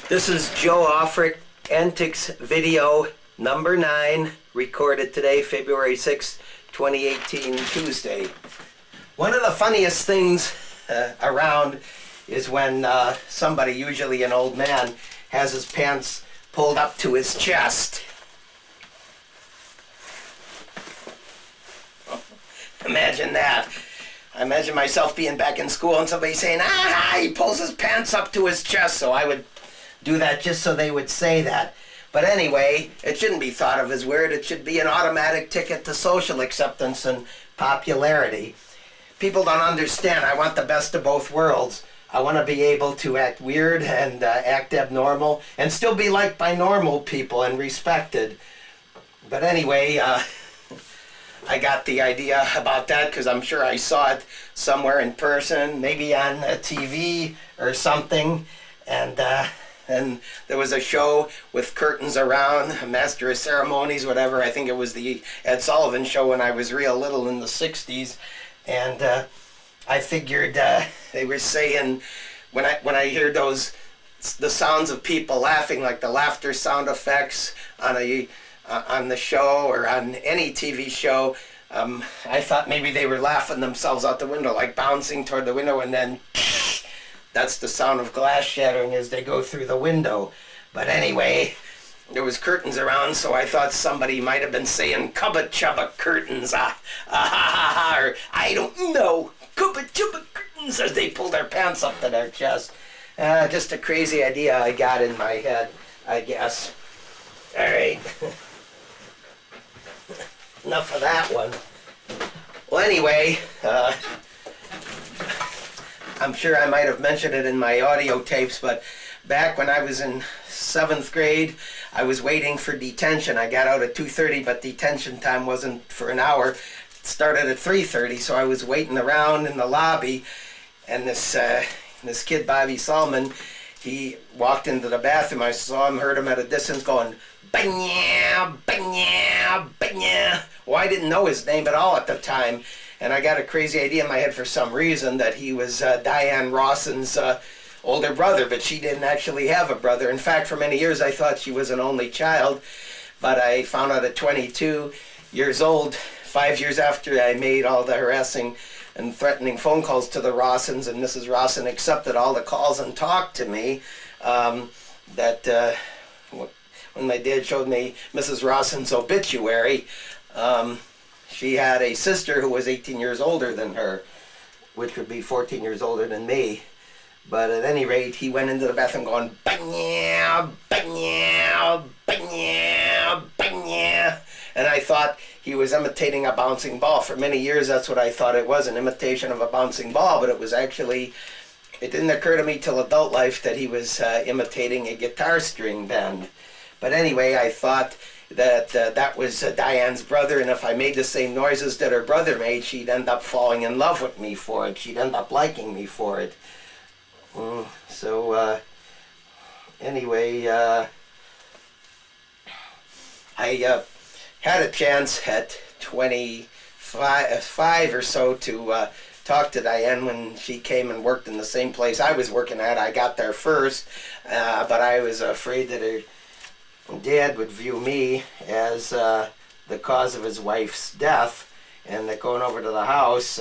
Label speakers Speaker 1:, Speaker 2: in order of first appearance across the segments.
Speaker 1: This is Joe Aufricht Antics video number 9, recorded today, February 6, 2018, Tuesday. One of the funniest things around is when somebody, usually an old man, has his pants pulled up to his chest. Imagine that. I imagine myself being back in school and somebody saying, he pulls his pants up to his chest, so I would do that just so they would say that. But anyway, it shouldn't be thought of as weird. It should be an automatic ticket to social acceptance and popularity. People don't understand. I want the best of both worlds. I want to be able to act weird and act abnormal and still be liked by normal people and respected. But anyway, I got the idea about that because I'm sure I saw it somewhere in person, maybe on TV or something. And there was a show with curtains around, a master of ceremonies, whatever. I think it was the Ed Sullivan show when I was real little in the 60s. And I figured they were saying, when I hear the sounds of people laughing, like the laughter sound effects on the show or on any TV show, I thought maybe they were laughing themselves out the window, like bouncing toward the window, and then that's the sound of glass shattering as they go through the window. But anyway, there was curtains around, so I thought somebody might have been saying "Cubba Chubba curtains," or I don't know, "Cubba Chubba curtains," as they pull their pants up to their chest. Just a crazy idea I got in my head, I guess. All right. Enough of that one. Well, anyway, I'm sure I might have mentioned it in my audio tapes, but back when I was in 7th grade, I was waiting for detention. I got out at 2:30, but detention time wasn't for an hour. It started at 3:30, so I was waiting around in the lobby, and this kid, Bobby Solomon, he walked into the bathroom. I saw him, heard him at a distance going, "Banya, banya, banya." Well, I didn't know his name at all at the time, and I got a crazy idea in my head for some reason that he was Diane Rawson's older brother, but she didn't actually have a brother. In fact, for many years I thought she was an only child, but I found out at 22 years old, 5 years after I made all the harassing and threatening phone calls to the Rawsons, and Mrs. Rawson accepted all the calls and talked to me, when my dad showed me Mrs. Rawson's obituary, she had a sister who was 18 years older than her, which would be 14 years older than me. But at any rate, he went into the bathroom going, "Banya, banya, banya, banya." And I thought he was imitating a bouncing ball. For many years, that's what I thought it was, an imitation of a bouncing ball. But it was actually, it didn't occur to me till adult life that he was imitating a guitar string bend. But anyway, I thought that that was Diane's brother, and if I made the same noises that her brother made, she'd end up falling in love with me for it. She'd end up liking me for it. Anyway, I had a chance at 25 or so to talk to Diane when she came and worked in the same place I was working at. I got there first, but I was afraid that her Dad would view me as the cause of his wife's death, and that going over to the house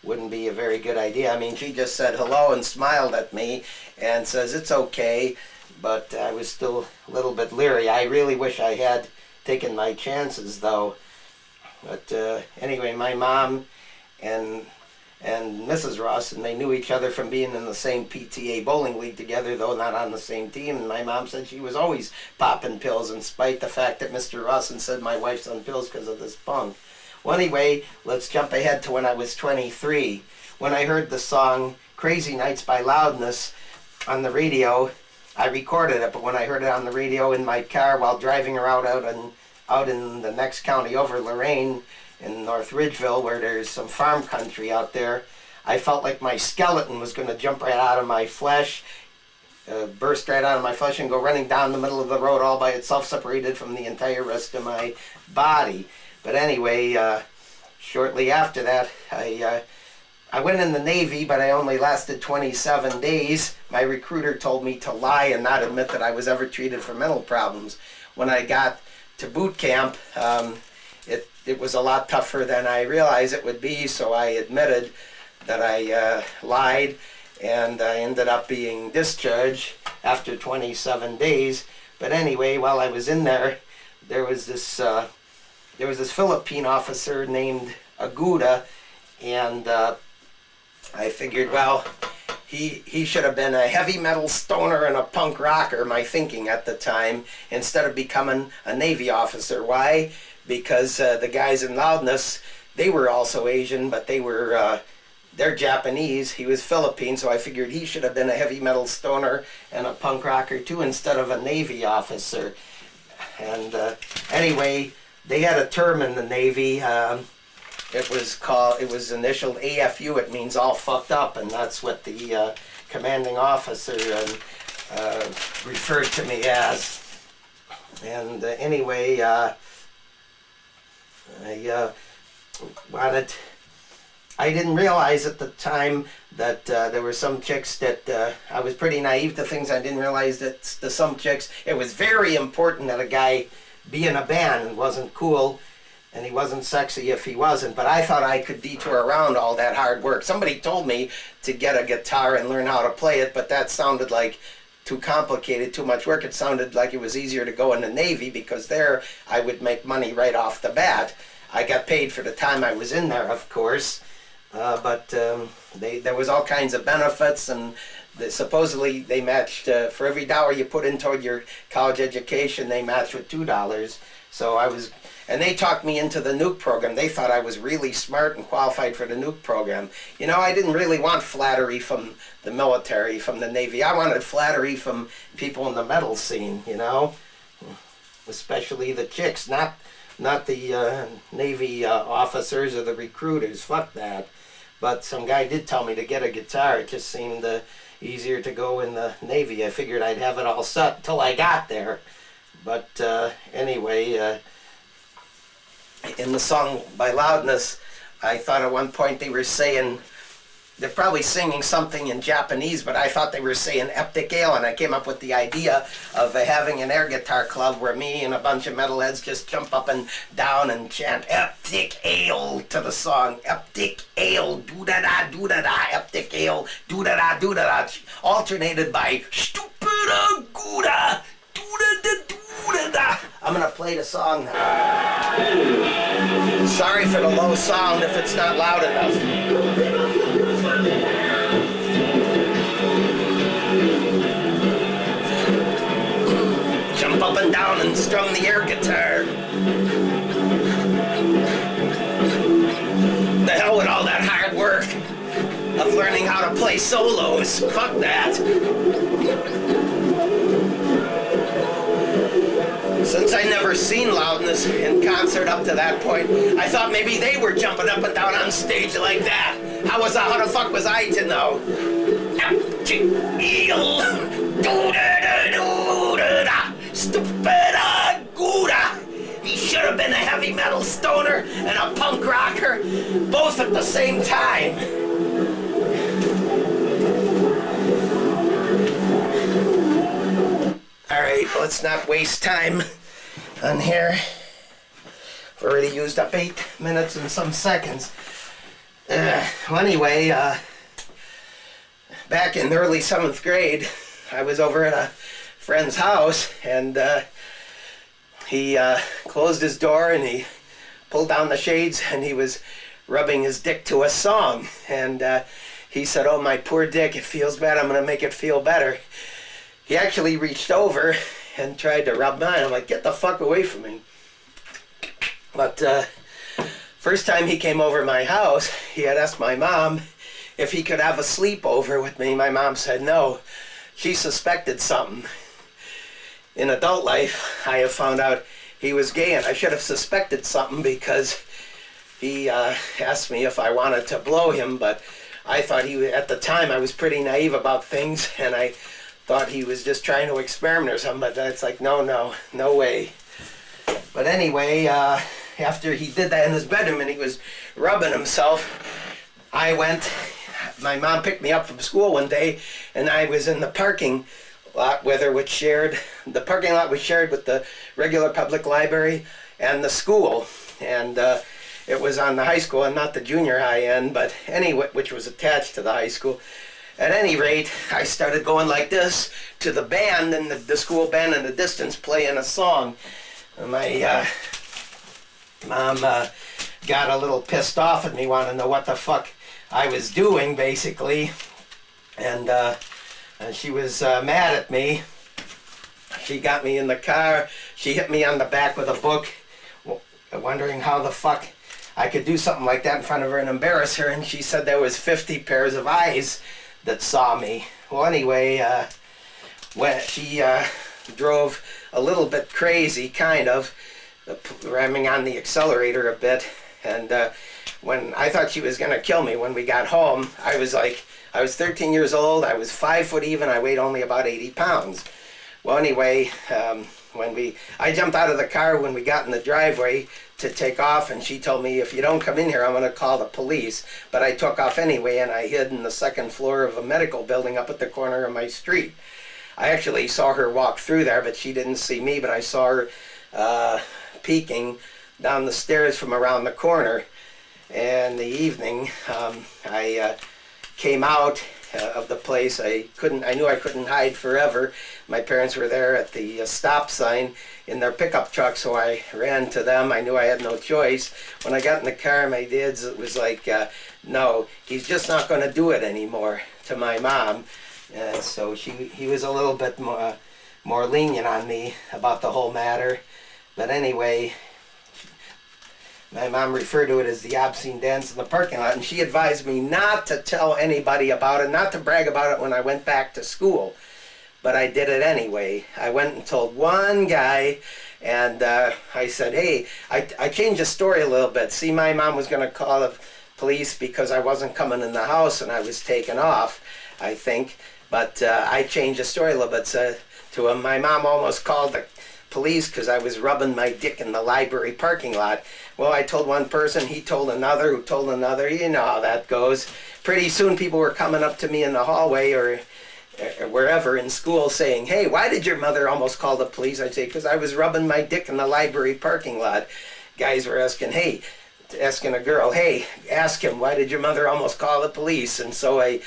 Speaker 1: wouldn't be a very good idea. I mean, she just said hello and smiled at me and says it's okay, but I was still a little bit leery. I really wish I had taken my chances, though. But anyway, my mom and Mrs. Rawson, they knew each other from being in the same PTA bowling league together, though not on the same team. And my mom said she was always popping pills, in spite the fact that Mr. Rawson said my wife's on pills because of this punk. Well, anyway, let's jump ahead to when I was 23. When I heard the song Crazy Nights by Loudness on the radio, I recorded it, but when I heard it on the radio in my car while driving around out in the next county over, Lorraine, in North Ridgeville, where there's some farm country out there, I felt like my skeleton was going to jump right out of my flesh, burst right out of my flesh and go running down the middle of the road all by itself, separated from the entire rest of my body. But anyway, shortly after that, I I went in the Navy, but I only lasted 27 days. My recruiter told me to lie and not admit that I was ever treated for mental problems. When I got to boot camp, it was a lot tougher than I realized it would be, so I admitted that I lied, and I ended up being discharged after 27 days. But anyway, while I was in there, there was this Philippine officer named Aguda, and I figured, well, he should have been a heavy metal stoner and a punk rocker, my thinking at the time, instead of becoming a Navy officer. Why? Because the guys in Loudness, they were also Asian, but they're Japanese. He was Philippine, so I figured he should have been a heavy metal stoner and a punk rocker too, instead of a Navy officer. And anyway, they had a term in the Navy. It was initialed AFU. It means all fucked up, and that's what the commanding officer referred to me as. And anyway, I didn't realize at the time that there were some chicks that I was pretty naive to things. I didn't realize that to some chicks it was very important that a guy be in a band. It wasn't cool, and he wasn't sexy if he wasn't. But I thought I could detour around all that hard work. Somebody told me to get a guitar and learn how to play it, but that sounded like too complicated, too much work. It sounded like it was easier to go in the Navy, because there I would make money right off the bat. I got paid for the time I was in there, of course, but there was all kinds of benefits, and supposedly they matched, for every dollar you put in toward your college education, they matched with $2. So and they talked me into the nuke program. They thought I was really smart and qualified for the nuke program. You know, I didn't really want flattery from the military, from the Navy. I wanted flattery from people in the metal scene, you know, especially the chicks, not the Navy officers or the recruiters. Fuck that. But some guy did tell me to get a guitar. It just seemed easier to go in the Navy. I figured I'd have it all set until I got there. But anyway, in the song by Loudness, I thought at one point they were saying, they're probably singing something in Japanese, but I thought they were saying Eptic Ale, and I came up with the idea of having an air guitar club where me and a bunch of metalheads just jump up and down and chant Eptic Ale to the song. Eptic Ale, do-da-da, do-da-da, Eptic Ale, do-da-da, do-da-da, alternated by Stupida Gouda, do-da-da, do-da-da. I'm going to play the song now. Sorry for the low sound if it's not loud enough. Jump up and down and strum the air guitar. The hell with all that hard work of learning how to play solos. Fuck that. Since I never seen Loudness in concert up to that point, I thought maybe they were jumping up and down on stage like that. How the fuck was I to know? Stupida Gouda. He should have been a heavy metal stoner and a punk rocker, both at the same time. Alright, let's not waste time on here. I've already used up 8 minutes and some seconds. Well, anyway, back in early 7th grade, I was over at a friend's house, and he closed his door and he pulled down the shades, and he was rubbing his dick to a song. And he said, "Oh, my poor dick, it feels bad. I'm going to make it feel better." He actually reached over and tried to rub mine. I'm like, "Get the fuck away from me." But first time he came over my house, he had asked my mom if he could have a sleepover with me. My mom said no. She suspected something. In adult life, I have found out he was gay, and I should have suspected something because he asked me if I wanted to blow him, but I thought at the time I was pretty naive about things, and I thought he was just trying to experiment or something, but that's like, no way. But anyway, after he did that in his bedroom and he was rubbing himself, my mom picked me up from school one day, and I was in the parking lot with her, the parking lot was shared with the regular public library and the school. And it was on the high school and not the junior high end, but anyway, which was attached to the high school. At any rate, I started going like this to the band, and the school band in the distance playing a song. And my mom got a little pissed off at me, wanted to know what the fuck I was doing, basically. And she was mad at me. She got me in the car. She hit me on the back with a book, wondering how the fuck I could do something like that in front of her and embarrass her. And she said there was 50 pairs of eyes that saw me. Well, anyway, when she drove a little bit crazy, kind of, ramming on the accelerator a bit. And when I thought she was going to kill me when we got home, I was 13 years old, I was 5 foot even, I weighed only about 80 pounds. Well, anyway, I jumped out of the car when we got in the driveway to take off, and she told me, if you don't come in here, I'm going to call the police. But I took off anyway, and I hid in the second floor of a medical building up at the corner of my street. I actually saw her walk through there, but she didn't see me, but I saw her peeking down the stairs from around the corner. And in the evening, I came out of the place. I knew I couldn't hide forever. My parents were there at the stop sign in their pickup truck, so I ran to them. I knew I had no choice. When I got in the car, my dad's, it was like, no, he's just not going to do it anymore, to my mom. So he was a little bit more lenient on me about the whole matter. But anyway, my mom referred to it as the obscene dance in the parking lot, and she advised me not to tell anybody about it, not to brag about it when I went back to school. But I did it anyway. I went and told one guy, and I said, hey, I changed the story a little bit. See, my mom was going to call the police because I wasn't coming in the house and I was taken off, I think. But I changed the story a little bit to him. My mom almost called the police because I was rubbing my dick in the library parking lot. Well, I told one person, he told another, who told another. You know how that goes. Pretty soon people were coming up to me in the hallway or wherever in school saying, hey, why did your mother almost call the police? I'd say, because I was rubbing my dick in the library parking lot. Guys were asking, asking a girl, hey, ask him, why did your mother almost call the police? And so I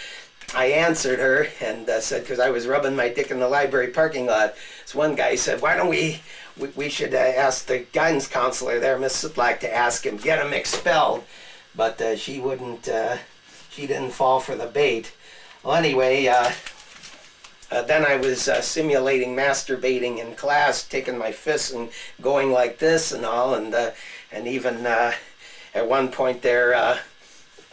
Speaker 1: answered her and said, because I was rubbing my dick in the library parking lot. So one guy said, why don't we should ask the guidance counselor there, Miss Siplak, to ask him, get him expelled. But she wouldn't, she didn't fall for the bait. Well, anyway, then I was simulating masturbating in class, taking my fists and going like this and all, and even at one point there,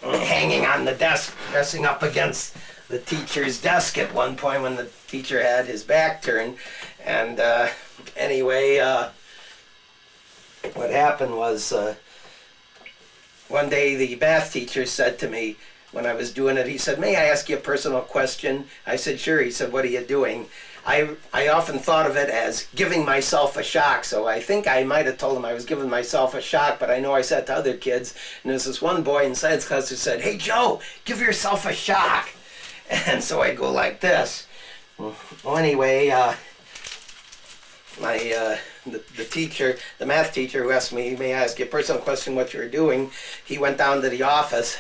Speaker 1: hanging on the desk, pressing up against the teacher's desk at one point when the teacher had his back turned. And anyway, what happened was one day the math teacher said to me, when I was doing it, he said, may I ask you a personal question? I said, sure. He said, what are you doing? I often thought of it as giving myself a shock, so I think I might have told him I was giving myself a shock, but I know I said to other kids, and there's this one boy in science class who said, hey, Joe, give yourself a shock. And so I go like this. Well, anyway, the teacher, the math teacher who asked me, may I ask you a personal question, what you were doing, he went down to the office.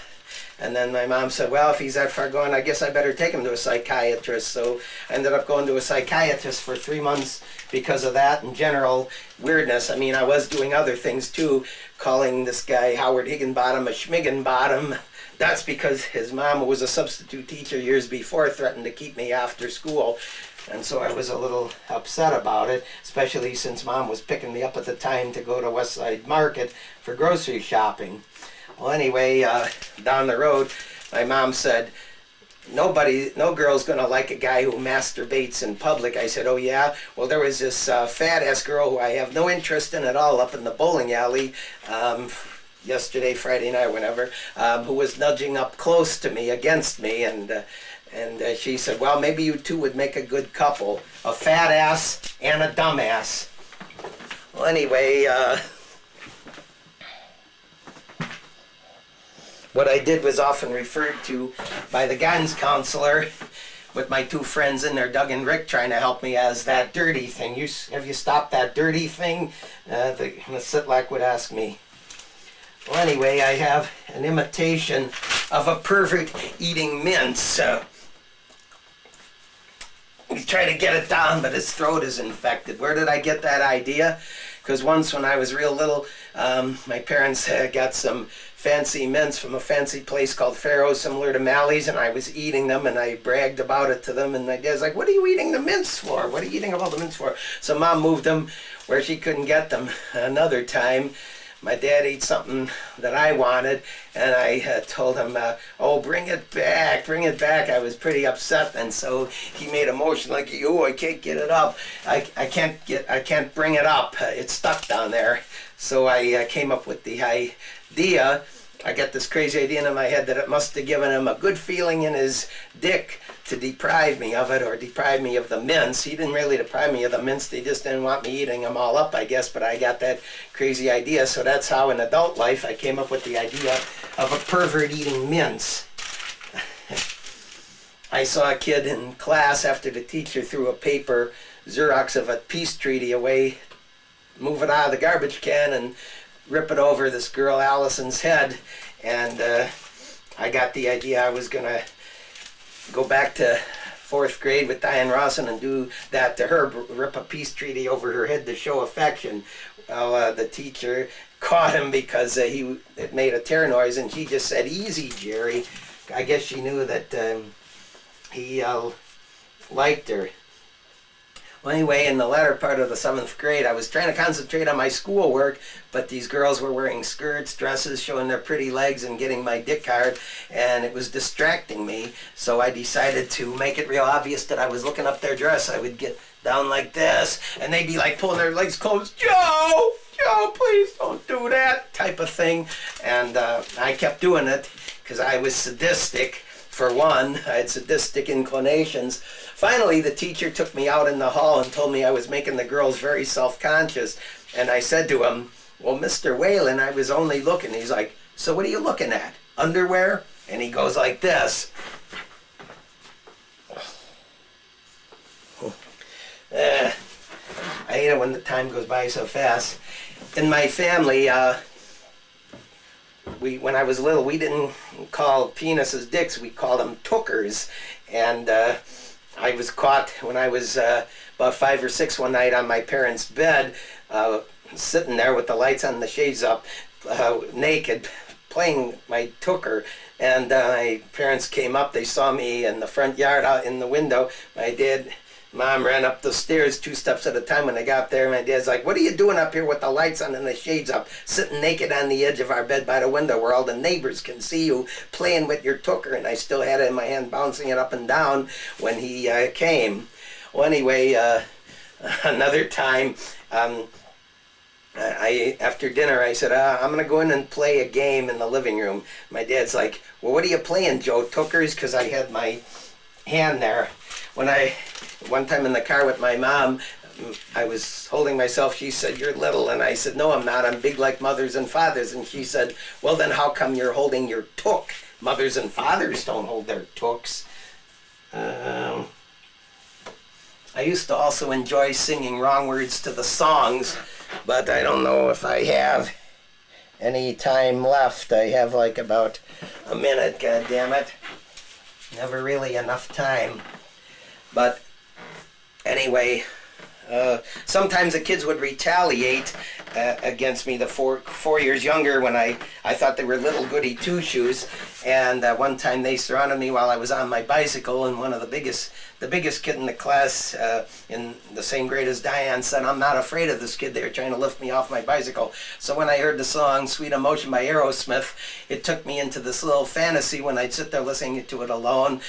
Speaker 1: And then my mom said, well, if he's that far gone, I guess I better take him to a psychiatrist. So I ended up going to a psychiatrist for 3 months because of that and general weirdness. I mean, I was doing other things too, calling this guy Howard Higginbottom a schmiggenbottom. That's because his mom, who was a substitute teacher years before, threatened to keep me after school. And so I was a little upset about it, especially since Mom was picking me up at the time to go to Westside Market for grocery shopping. Well, anyway, down the road, my mom said, no girl's going to like a guy who masturbates in public. I said, oh, yeah? Well, there was this fat-ass girl who I have no interest in at all up in the bowling alley yesterday, Friday night, whenever, who was nudging up close to me, against me, and she said, well, maybe you two would make a good couple, a fat ass and a dumb ass. Well, anyway, what I did was often referred to by the guidance counselor with my two friends in there, Doug and Rick, trying to help me as that dirty thing. Have you stopped that dirty thing? The Sitlac would ask me. Well, anyway, I have an imitation of a pervert eating mince. He's trying to get it down, but his throat is infected. Where did I get that idea? Because once when I was real little, my parents got some fancy mints from a fancy place called Pharaoh's, similar to Mally's, and I was eating them, and I bragged about it to them, and my dad's like, what are you eating the mints for? What are you eating all the mints for? So Mom moved them where she couldn't get them. Another time, my dad ate something that I wanted, and I told him, oh, bring it back, bring it back. I was pretty upset, and so he made a motion like, oh, I can't get it up. I can't bring it up. It's stuck down there. So I came up with the idea. I got this crazy idea in my head that it must have given him a good feeling in his dick to deprive me of it, or deprive me of the mints. He didn't really deprive me of the mints. They just didn't want me eating them all up, I guess, but I got that crazy idea. So that's how in adult life I came up with the idea of a pervert eating mints. I saw a kid in class after the teacher threw a paper Xerox of a peace treaty away, move it out of the garbage can and rip it over this girl Allison's head, and I got the idea I was gonna go back to 4th grade with Diane Rawson and do that to her, rip a peace treaty over her head to show affection. Well, the teacher caught him because it made a tear noise, and she just said, easy, Jerry. I guess she knew that he liked her. Well, anyway, in the latter part of the 7th grade, I was trying to concentrate on my schoolwork, but these girls were wearing skirts, dresses, showing their pretty legs and getting my dick hard, and it was distracting me. So I decided to make it real obvious that I was looking up their dress. I would get down like this, and they'd be like pulling their legs close, Joe, please don't do that, type of thing. And I kept doing it because I was sadistic. For one, I had sadistic inclinations. Finally, the teacher took me out in the hall and told me I was making the girls very self-conscious. And I said to him, well, Mr. Whalen, I was only looking. He's like, so what are you looking at? Underwear? And he goes like this. I hate it when the time goes by so fast. In my family, when I was little, we didn't call penises dicks, we called them tookers. And I was caught when I was about 5 or 6 one night on my parents' bed, sitting there with the lights on, the shades up, naked, playing my tooker. And my parents came up, they saw me in the front yard out in the window. Mom ran up the stairs 2 steps at a time. When they got there, my dad's like, what are you doing up here with the lights on and the shades up, sitting naked on the edge of our bed by the window where all the neighbors can see you playing with your tooker? And I still had it in my hand, bouncing it up and down when he came. Well, anyway, another time, after dinner, I said, I'm going to go in and play a game in the living room. My dad's like, well, what are you playing, Joe? Tookers? Because I had my hand there. One time in the car with my mom, I was holding myself. She said, you're little. And I said, no, I'm not. I'm big like mothers and fathers. And she said, well, then how come you're holding your took? Mothers and fathers don't hold their tooks. I used to also enjoy singing wrong words to the songs, but I don't know if I have any time left. I have like about a minute, God damn it. Never really enough time. But anyway, sometimes the kids would retaliate against me, the 4 years younger, when I thought they were little goody two-shoes. And one time they surrounded me while I was on my bicycle, and one of the biggest kid in the class in the same grade as Diane said, I'm not afraid of this kid. They were trying to lift me off my bicycle. So when I heard the song Sweet Emotion by Aerosmith, it took me into this little fantasy when I'd sit there listening to it alone,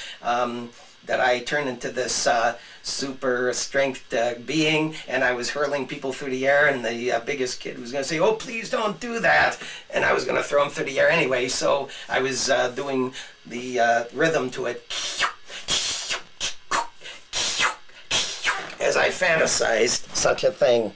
Speaker 1: that I turned into this super strength being, and I was hurling people through the air, and the biggest kid was going to say, oh, please don't do that, and I was going to throw him through the air anyway. So I was doing the rhythm to it as I fantasized such a thing.